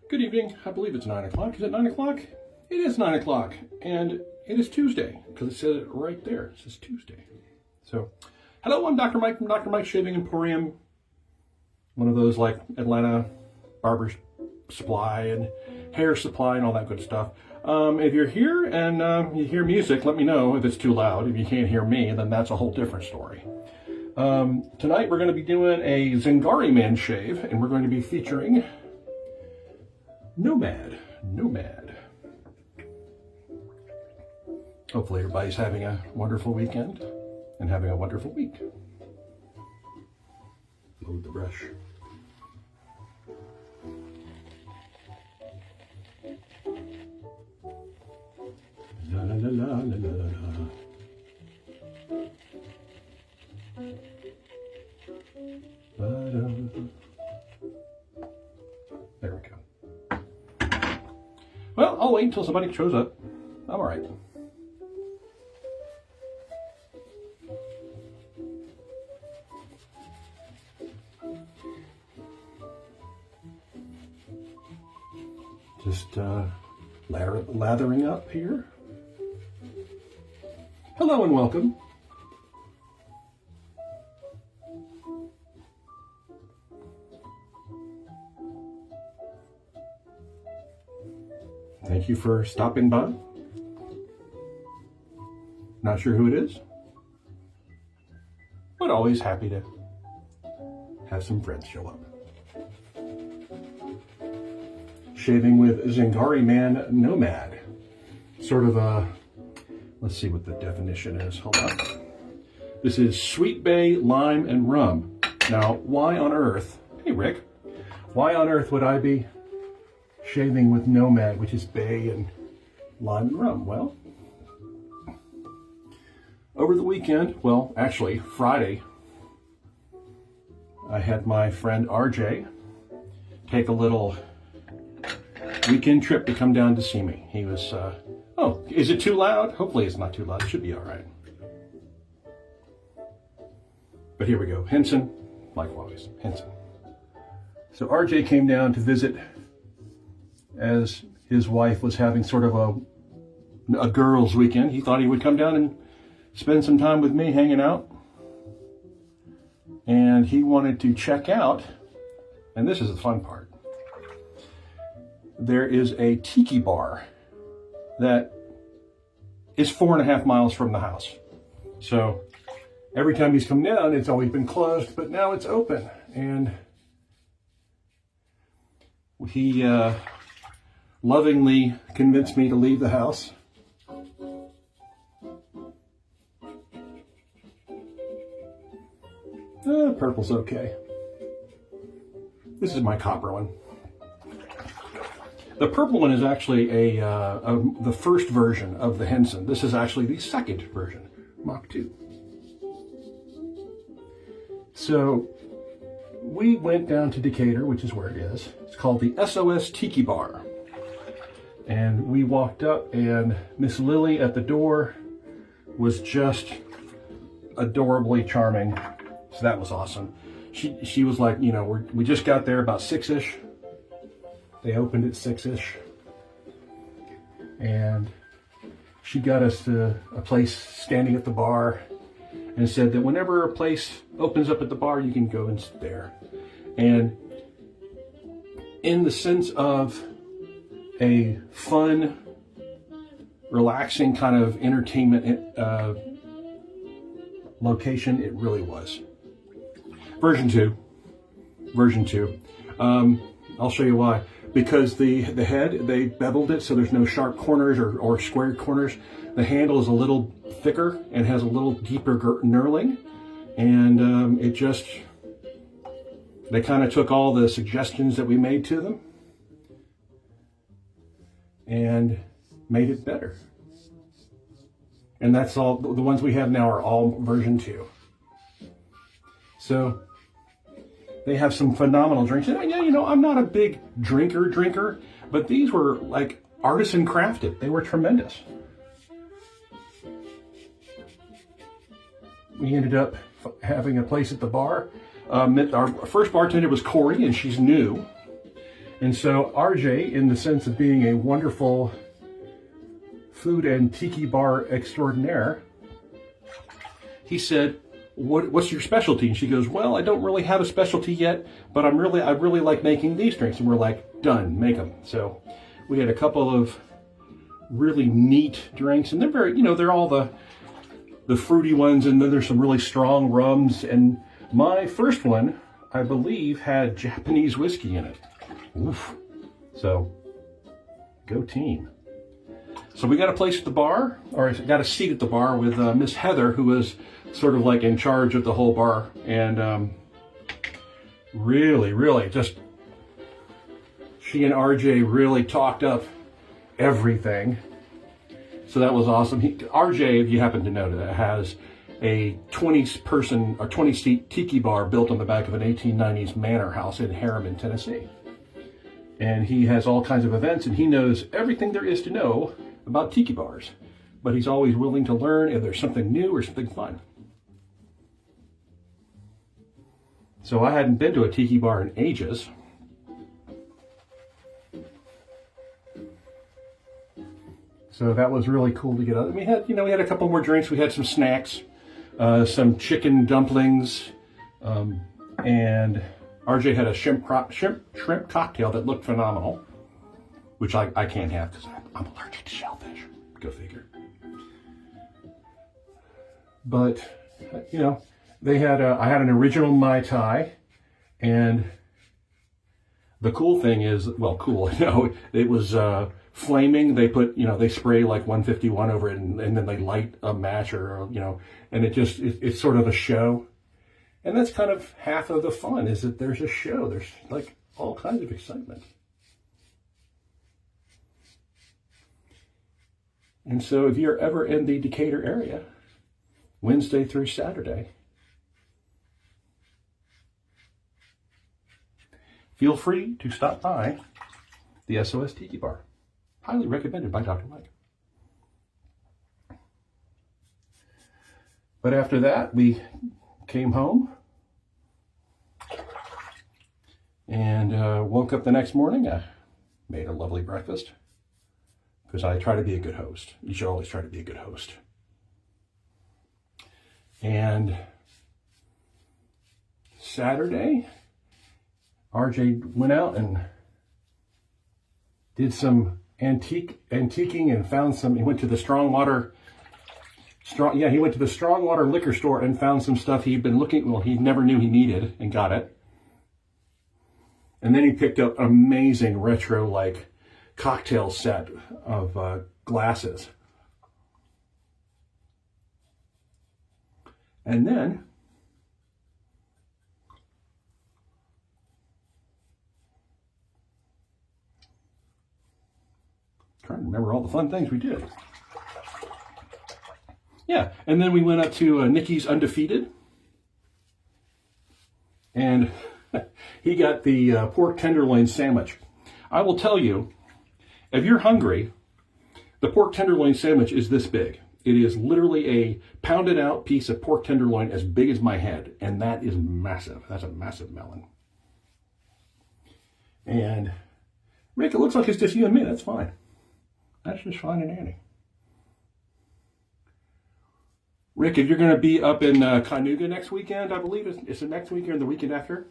Good evening. I believe it's 9 o'clock. Is it 9 o'clock? It is 9 o'clock. And it is Tuesday, because it says it right there. It says Tuesday. So, hello, I'm Dr. Mike from Dr. Mike's Shaving Emporium. One of those like Atlanta barber supply and hair supply and all that good stuff. If you're here and you hear music, let me know if it's too loud. If you can't hear me, then that's a whole different story. Tonight we're going to be doing a Zingariman shave, and we're going to be featuring Nomad. Hopefully everybody's having a wonderful weekend and having a wonderful week. Load the brush. La la la la la la la. There we go. Well, I'll wait until somebody shows up. I'm all right. Just lathering up here. Hello and welcome. Thank you for stopping by. Not sure who it is, but always happy to have some friends show up. Shaving with Zingariman Nomad. Sort of a, let's see what the definition is. Hold on. This is sweet bay, lime, and rum. Now, why on earth, hey Rick, why on earth would I be shaving with Nomad, which is bay and lime and rum? Well, over the weekend, well, actually Friday, I had my friend RJ take a little weekend trip to come down to see me. He was, oh, is it too loud? Hopefully it's not too loud. It should be all right. But here we go. Henson, likewise, Henson. So RJ came down to visit as his wife was having sort of a girls' weekend. He thought he would come down and spend some time with me hanging out. And he wanted to check out, and this is the fun part, there is a tiki bar that is 4.5 miles from the house. So every time he's come down, it's always been closed, but now it's open. And he lovingly convinced me to leave the house. Purple's okay. This is my copper one. The purple one is actually the first version of the Henson. This is actually the second version, Mach 2. So we went down to Decatur, which is where it is. It's called the SOS Tiki Bar. And we walked up, and Miss Lily at the door was just adorably charming. So that was awesome. She was like, you know, we just got there about 6-ish. They opened at 6-ish. And she got us to a place standing at the bar and said that whenever a place opens up at the bar, you can go and sit there. And in the sense of a fun, relaxing kind of entertainment location, it really was. Version 2. I'll show you why. Because the head, they beveled it so there's no sharp corners or square corners. The handle is a little thicker and has a little deeper knurling. And they kind of took all the suggestions that we made to them and made it better. And that's all, the ones we have now are all version 2. So they have some phenomenal drinks. And yeah, you know, I'm not a big drinker, but these were like artisan crafted. They were tremendous. We ended up having a place at the bar. Our first bartender was Corey, and she's new. And so RJ, in the sense of being a wonderful food and tiki bar extraordinaire, he said, what's your specialty? And she goes, well, I don't really have a specialty yet, but I really like making these drinks. And we're like, done, make them. So we had a couple of really neat drinks, and they're very, they're all the fruity ones, and then there's some really strong rums. And my first one, I believe, had Japanese whiskey in it. Oof. So, go team. So we got a place at the bar, or got a seat at the bar with Miss Heather, who was sort of like in charge of the whole bar. And really just, she and RJ really talked up everything. So that was awesome. RJ, if you happen to know that, has a 20-seat tiki bar built on the back of an 1890s manor house in Harriman, Tennessee. And he has all kinds of events, and he knows everything there is to know about tiki bars. But he's always willing to learn if there's something new or something fun. So I hadn't been to a tiki bar in ages. So that was really cool to get out. We had, we had a couple more drinks. We had some snacks, some chicken dumplings, and RJ had a shrimp cocktail that looked phenomenal, which I can't have because I'm allergic to shellfish. Go figure. But they had I had an original Mai Tai, and the cool thing is, well, cool. It was flaming. They put, they spray like 151 over it, and then they light a match, or and it's sort of a show. And that's kind of half of the fun, is that there's a show. There's like all kinds of excitement. And so if you're ever in the Decatur area, Wednesday through Saturday, feel free to stop by the SOS Tiki Bar. Highly recommended by Dr. Mike. But after that, we came home and woke up the next morning. I made a lovely breakfast because I try to be a good host. You should always try to be a good host. And Saturday, RJ went out and did some antiquing and found some. He went to the he went to the Strongwater liquor store and found some stuff he'd been looking, he never knew he needed, and got it. And then he picked up an amazing retro cocktail set of glasses. And then trying to remember all the fun things we did. Yeah, and then we went up to Nikki's Undefeated, and he got the pork tenderloin sandwich. I will tell you, if you're hungry, the pork tenderloin sandwich is this big. It is literally a pounded out piece of pork tenderloin as big as my head, and that is massive. That's a massive melon. And Rick, it looks like it's just you and me. That's fine. That's just fine and dandy. Rick, if you're going to be up in Cayuga next weekend, I believe it's the next weekend or the weekend after,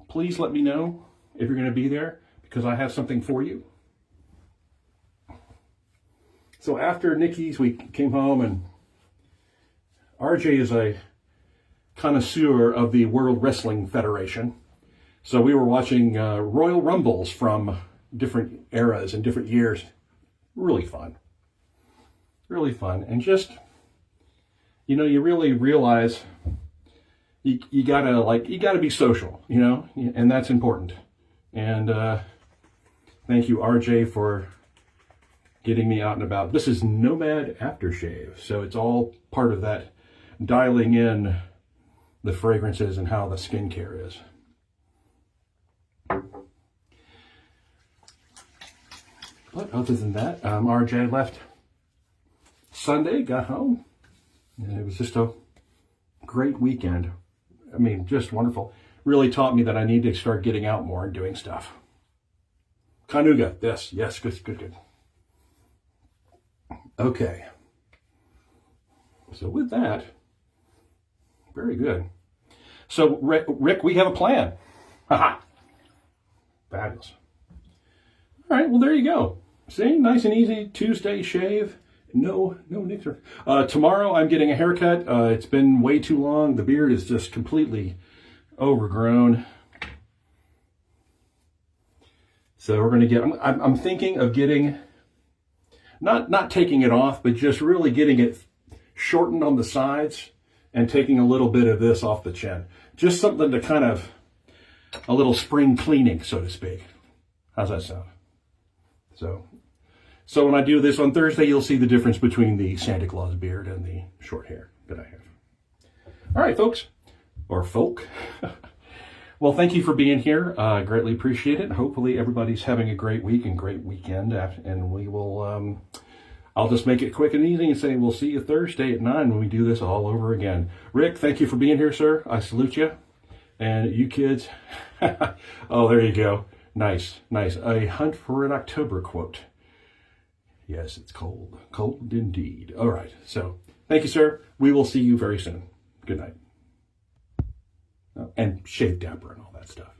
please let me know if you're going to be there, because I have something for you. So after Nikki's, we came home, and RJ is a connoisseur of the World Wrestling Federation. So we were watching Royal Rumbles from different eras and different years. Really fun. Really fun. And just, you really realize you gotta be social, and that's important. And thank you, RJ, for getting me out and about. This is Nomad Aftershave, so it's all part of that dialing in the fragrances and how the skincare is. But other than that, RJ left Sunday, got home, and it was just a great weekend. I mean, just wonderful. really taught me that I need to start getting out more and doing stuff. Kanuga, yes, good. Okay. So with that, very good. So Rick, we have a plan. Haha. Fabulous. All right, well, there you go. See, nice and easy Tuesday shave. No nicks. Tomorrow I'm getting a haircut. It's been way too long. The beard is just completely overgrown. So we're going to get, I'm thinking of getting, not taking it off, but just really getting it shortened on the sides and taking a little bit of this off the chin. Just something to kind of, a little spring cleaning, so to speak. How's that sound? So when I do this on Thursday, you'll see the difference between the Santa Claus beard and the short hair that I have. All right, folks, or folk. Well, thank you for being here. I greatly appreciate it. Hopefully everybody's having a great week and great weekend. And we will, I'll just make it quick and easy and say we'll see you Thursday at 9 when we do this all over again. Rick, thank you for being here, sir. I salute you. And you kids, oh, there you go. Nice. A Hunt for an October quote. Yes, it's cold indeed. All right, so thank you, sir. We will see you very soon. Good night. Oh, and shave dapper and all that stuff.